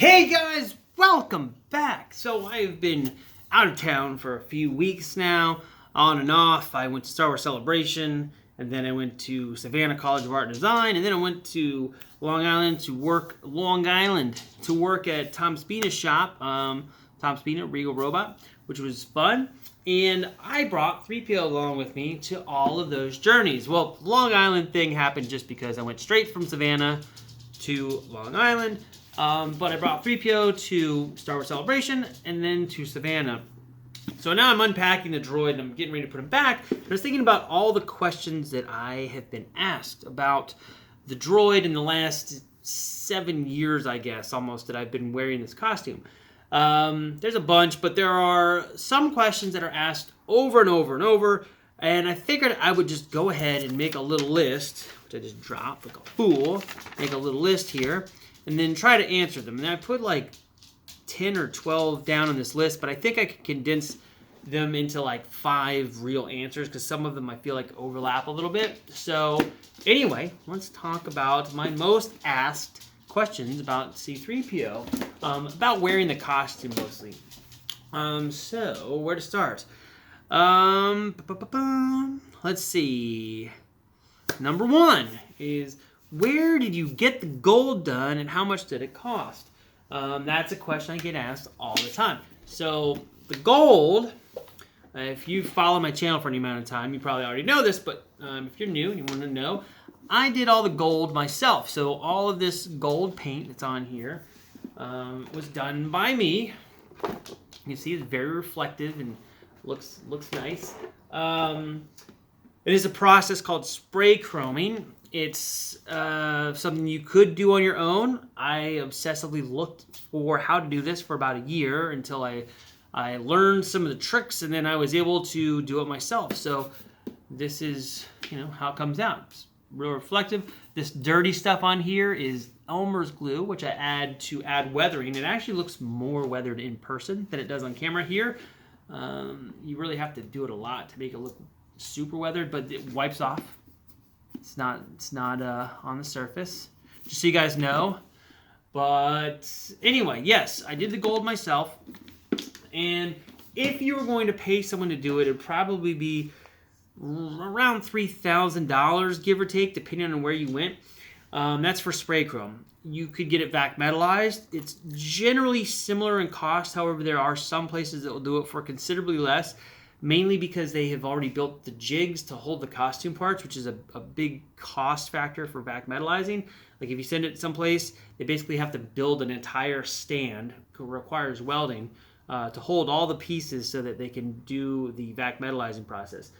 Hey guys, welcome back. So I've been out of town for a few weeks now, on and off. I went to Star Wars Celebration, and then I went to Savannah College of Art and Design, and then I went to Long Island to work at Tom Spina's shop, Tom Spina, Regal Robot, which was fun. And I brought 3PO along with me to all of those journeys. Well, the Long Island thing happened just because I went straight from Savannah to Long Island. But I brought 3PO to Star Wars Celebration and then to Savannah. So now I'm unpacking the droid and I'm getting ready to put him back. I was thinking about all the questions that I have been asked about the droid in the last 7 years, I guess, almost, that I've been wearing this costume. There's a bunch, but there are some questions that are asked over and over and over. And I figured I would just go ahead and make a little list, which I just dropped like a fool. Make a little list here. And then try to answer them. And I put like 10 or 12 down on this list, but I think I could condense them into like 5 real answers because some of them I feel like overlap a little bit. So anyway, let's talk about my most asked questions about C-3PO, about wearing the costume mostly. So where to start? Let's see. Number 1 is, where did you get the gold done and how much did it cost? That's a question I get asked all the time. So the gold, if you follow my channel for any amount of time, you probably already know this, but if you're new and you want to know, I did all the gold myself. So all of this gold paint that's on here was done by me. You can see it's very reflective and looks nice. It is a process called spray chroming. It's something you could do on your own. I obsessively looked for how to do this for about a year until I learned some of the tricks, and then I was able to do it myself. So this is, how it comes out. It's real reflective. This dirty stuff on here is Elmer's glue, which I add to add weathering. It actually looks more weathered in person than it does on camera here. You really have to do it a lot to make it look super weathered, but it wipes off. It's not on the surface, just so you guys know. But anyway, yes, I did the gold myself. And if you were going to pay someone to do it, it'd probably be around $3,000, give or take, depending on where you went. That's for spray chrome. You could get it vac metallized. It's generally similar in cost. However, there are some places that will do it for considerably less, mainly because they have already built the jigs to hold the costume parts, which is a big cost factor for vac metallizing. Like if you send it someplace, they basically have to build an entire stand, it requires welding, to hold all the pieces so that they can do the vac metallizing process.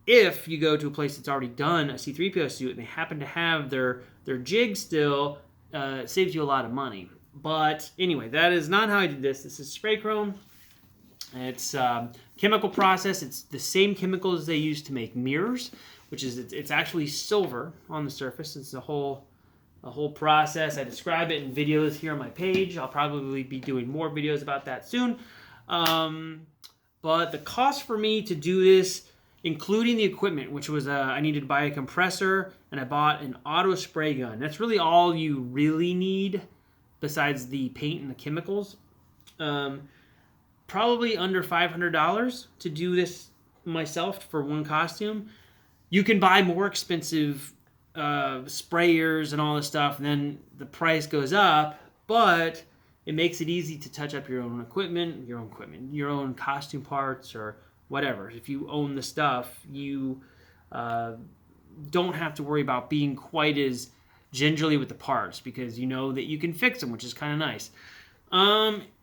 If you go to a place that's already done a C-3PO suit and they happen to have their jig still, it saves you a lot of money. But anyway, that is not how I did this. This is spray chrome. It's chemical process. It's the same chemicals they use to make mirrors, which is it's actually silver on the surface. It's a whole process. I describe it in videos here on my page. I'll probably be doing more videos about that soon. But the cost for me to do this, including the equipment, which was I needed to buy a compressor and I bought an auto spray gun. That's really all you really need besides the paint and the chemicals. Probably under $500 to do this myself for one costume. You can buy more expensive sprayers and all this stuff, and then the price goes up, but it makes it easy to touch up your own equipment, your own costume parts or whatever. If you own the stuff, you don't have to worry about being quite as gingerly with the parts because you know that you can fix them, which is kind of nice.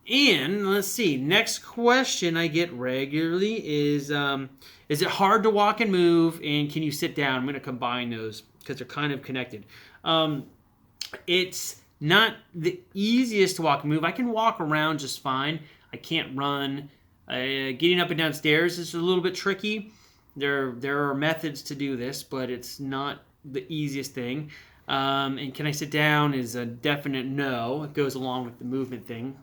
And let's see, next question I get regularly is it hard to walk and move, and can you sit down? I'm going to combine those because they're kind of connected. It's not the easiest to walk and move. I can walk around just fine. I can't run. Getting up and down stairs is a little bit tricky. There are methods to do this, but it's not the easiest thing. And can I sit down is a definite no. It goes along with the movement thing.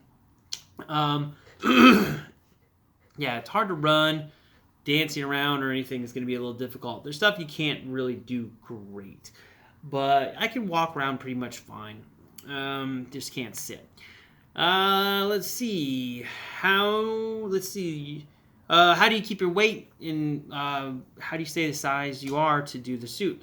Yeah, it's hard to run. Dancing around or anything is going to be a little difficult. There's stuff you can't really do great. But I can walk around pretty much fine. Just can't sit. Let's see. Let's see. How do you keep your weight in, how do you stay the size you are to do the suit?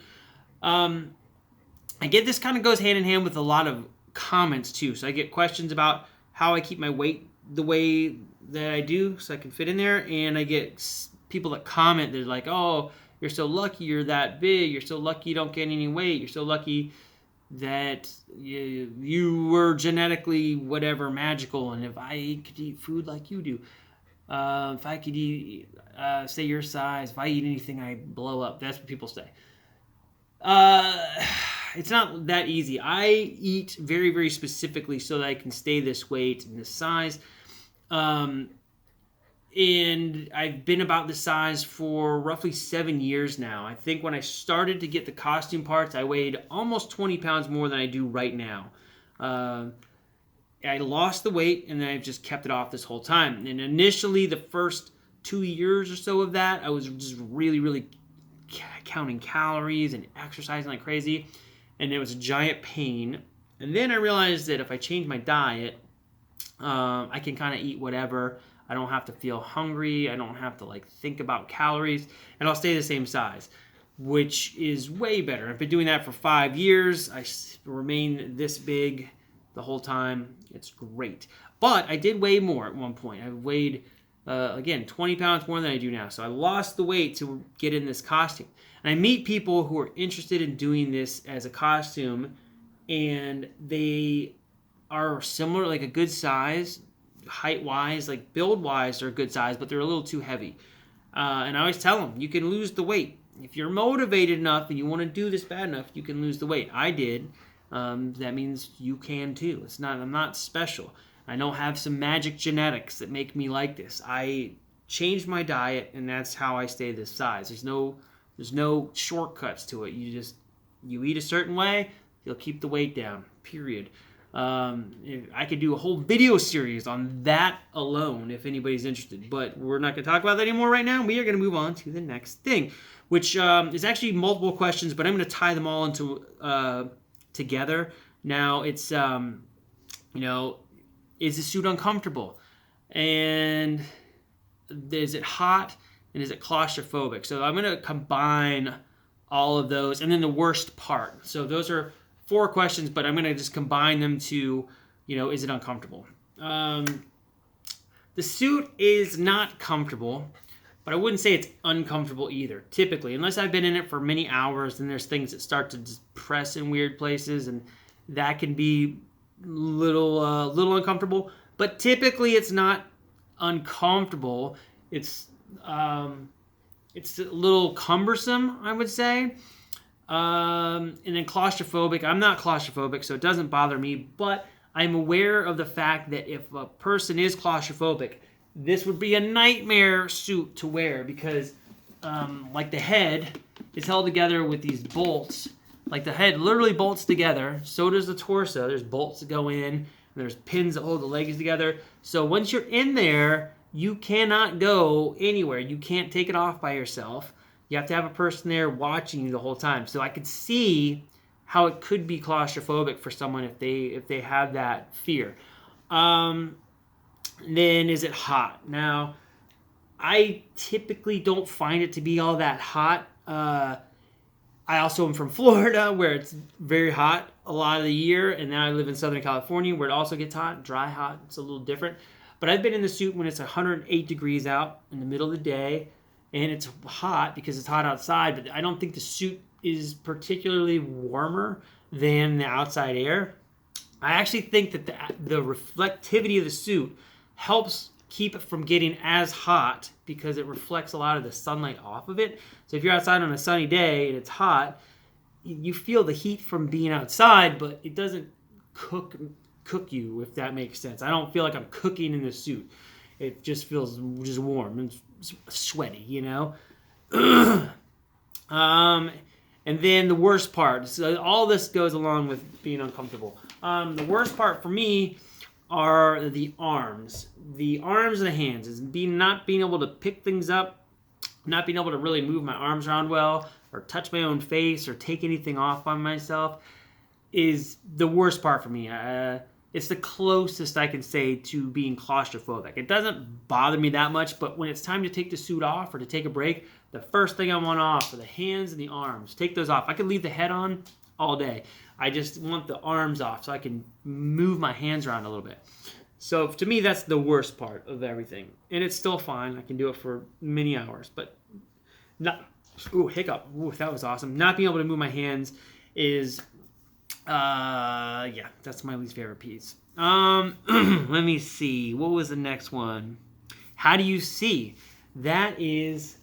I get this kind of goes hand in hand with a lot of comments too. So I get questions about how I keep my weight the way that I do so I can fit in there. And I get people that comment, they're like, oh, you're so lucky you're that big. You're so lucky you don't gain any weight. You're so lucky that you were genetically whatever magical. And if I could eat food like you do, if I could eat, say your size, if I eat anything, I blow up. That's what people say. It's not that easy. I eat very, very specifically so that I can stay this weight and this size. And I've been about this size for roughly 7 years now. I think when I started to get the costume parts, I weighed almost 20 pounds more than I do right now. I lost the weight, and then I've just kept it off this whole time. And initially, the first 2 years or so of that, I was just really, really counting calories and exercising like crazy, and it was a giant pain. And then I realized that if I change my diet, I can kind of eat whatever. I don't have to feel hungry. I don't have to think about calories, and I'll stay the same size, which is way better. I've been doing that for 5 years. I remain this big the whole time. It's great. But I did weigh more at one point. I weighed, again, 20 pounds more than I do now. So I lost the weight to get in this costume. And I meet people who are interested in doing this as a costume, and they are similar, like a good size, height-wise, build-wise, they're a good size, but they're a little too heavy. And I always tell them, you can lose the weight. If you're motivated enough and you want to do this bad enough, you can lose the weight. I did. That means you can too. I'm not special. I don't have some magic genetics that make me like this. I changed my diet, and that's how I stay this size. There's no shortcuts to it. You eat a certain way, you'll keep the weight down, period. I could do a whole video series on that alone if anybody's interested, but we're not going to talk about that anymore right now. We are going to move on to the next thing, which is actually multiple questions, but I'm going to tie them all into together. Now, it's, is the suit uncomfortable? And is it hot? And is it claustrophobic? So I'm going to combine all of those. And then the worst part. So those are 4 questions, but I'm going to just combine them to, is it uncomfortable? The suit is not comfortable, but I wouldn't say it's uncomfortable either, typically. Unless I've been in it for many hours, then there's things that start to just press in weird places, and that can be little uncomfortable. But typically it's not uncomfortable. It's a little cumbersome, I would say. And then claustrophobic. I'm not claustrophobic, so it doesn't bother me, but I'm aware of the fact that if a person is claustrophobic, this would be a nightmare suit to wear because, the head is held together with these bolts. The head literally bolts together. So does the torso. There's bolts that go in, and there's pins that hold the legs together. So once you're in there, you cannot go anywhere. You can't take it off by yourself. You have to have a person there watching you the whole time. So I could see how it could be claustrophobic for someone if they have that fear. Then is it hot? Now, I typically don't find it to be all that hot. I also am from Florida, where it's very hot a lot of the year, and now I live in Southern California, where it also gets hot, dry hot. It's a little different. But I've been in the suit when it's 108 degrees out in the middle of the day, and it's hot because it's hot outside, but I don't think the suit is particularly warmer than the outside air. I actually think that the reflectivity of the suit helps keep it from getting as hot because it reflects a lot of the sunlight off of it. So if you're outside on a sunny day and it's hot, you feel the heat from being outside, but it doesn't cook you, if that makes sense. I don't feel like I'm cooking in the suit. It just feels just warm and sweaty, And then the worst part. So all this goes along with being uncomfortable. The worst part for me are the arms. The arms and the hands. Is not being able to pick things up, not being able to really move my arms around well, or touch my own face, or take anything off on myself, is the worst part for me. it's the closest I can say to being claustrophobic. It doesn't bother me that much, but when it's time to take the suit off or to take a break, the first thing I want off are the hands and the arms. Take those off. I could leave the head on all day. I just want the arms off so I can move my hands around a little bit. So to me, that's the worst part of everything. And it's still fine. I can do it for many hours, but not, ooh, hiccup. Ooh, that was awesome. Not being able to move my hands is, yeah, that's my least favorite piece. Let me see. What was the next one? How do you see? That is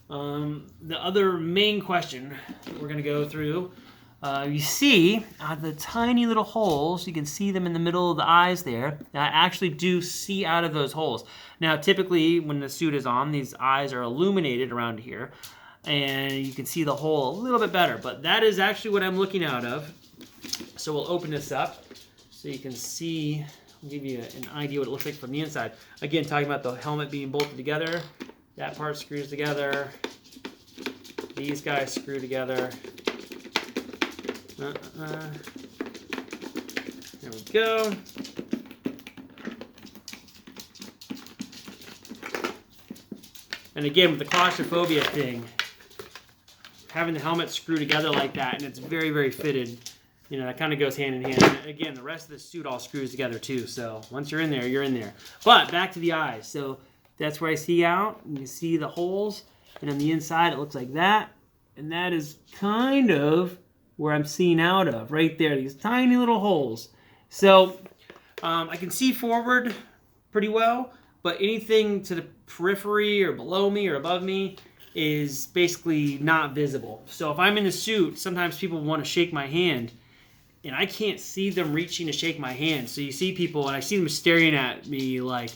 the other main question that we're going to go through. You see the tiny little holes. You can see them in the middle of the eyes there. I actually do see out of those holes. Now, typically, when the suit is on, these eyes are illuminated around here, and you can see the hole a little bit better. But that is actually what I'm looking out of. So we'll open this up so you can see. I'll give you an idea what it looks like from the inside. Again, talking about the helmet being bolted together. That part screws together. These guys screw together. There we go. And again, with the claustrophobia thing, having the helmet screw together like that, and it's very, very fitted, you know, that kind of goes hand in hand. And again, the rest of the suit all screws together too. So once you're in there, you're in there. But back to the eyes. So that's where I see out. You can see the holes. And on the inside, it looks like that. And that is kind of where I'm seeing out of, right there, these tiny little holes. So I can see forward pretty well, but anything to the periphery or below me or above me is basically not visible. So if I'm in the suit, sometimes people want to shake my hand, and I can't see them reaching to shake my hand. So you see people, and I see them staring at me like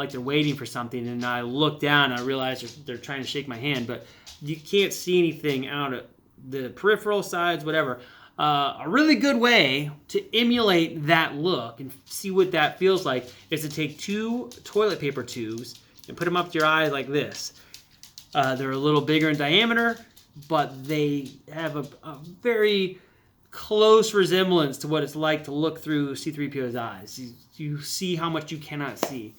they're waiting for something, and I look down and I realize they're trying to shake my hand, but you can't see anything out of the peripheral sides, whatever. A really good way to emulate that look and see what that feels like is to take 2 toilet paper tubes and put them up to your eyes like this. They're a little bigger in diameter, but they have a very close resemblance to what it's like to look through C-3PO's eyes. You see how much you cannot see.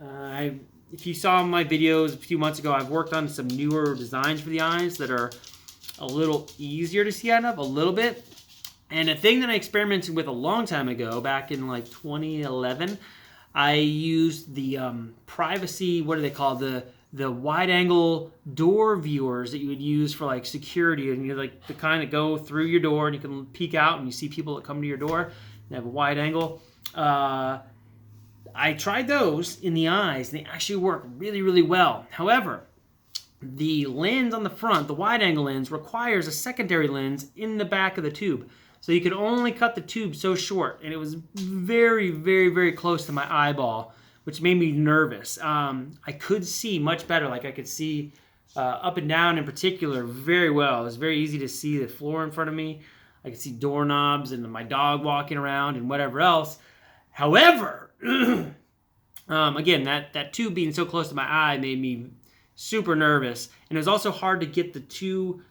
If you saw my videos a few months ago, I've worked on some newer designs for the eyes that are a little easier to see out of, a little bit. And a thing that I experimented with a long time ago, back in like 2011, I used the privacy, what do they call, the wide-angle door viewers that you would use for like security, and you like the kind that go through your door and you can peek out and you see people that come to your door. They have a wide angle. I tried those in the eyes, and they actually work really, really well. However, the lens on the front, the wide-angle lens, requires a secondary lens in the back of the tube. So you could only cut the tube so short, and it was very, very, very close to my eyeball, which made me nervous. I could see much better. Like I could see up and down in particular very well. It was very easy to see the floor in front of me. I could see doorknobs and my dog walking around and whatever else. However, again, that tube being so close to my eye made me super nervous. And it was also hard to get the 2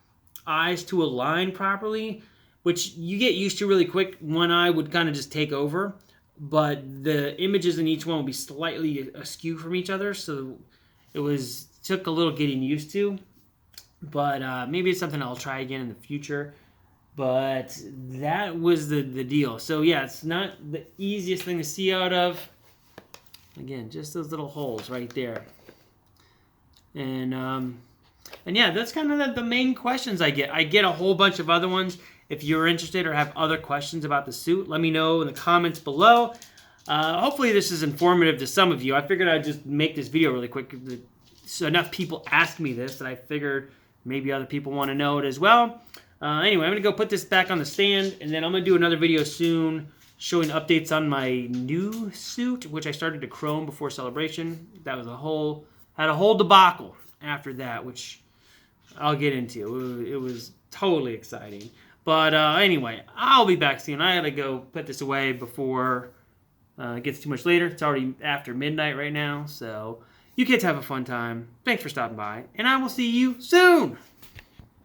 eyes to align properly, which you get used to really quick. One eye would kind of just take over, but the images in each one would be slightly askew from each other, so it took a little getting used to. But maybe it's something I'll try again in the future. But that was the deal. So yeah, it's not the easiest thing to see out of. Again, just those little holes right there. And yeah, that's kind of the main questions I get. I get a whole bunch of other ones. If you're interested or have other questions about the suit, let me know in the comments below. Hopefully this is informative to some of you. I figured I'd just make this video really quick. So enough people asked me this that I figured maybe other people want to know it as well. Anyway, I'm going to go put this back on the stand, and then I'm going to do another video soon showing updates on my new suit, which I started to chrome before Celebration. That was had a whole debacle after that, which I'll get into. It was totally exciting. But anyway, I'll be back soon. I got to go put this away before it gets too much later. It's already after midnight right now, so you kids have a fun time. Thanks for stopping by, and I will see you soon.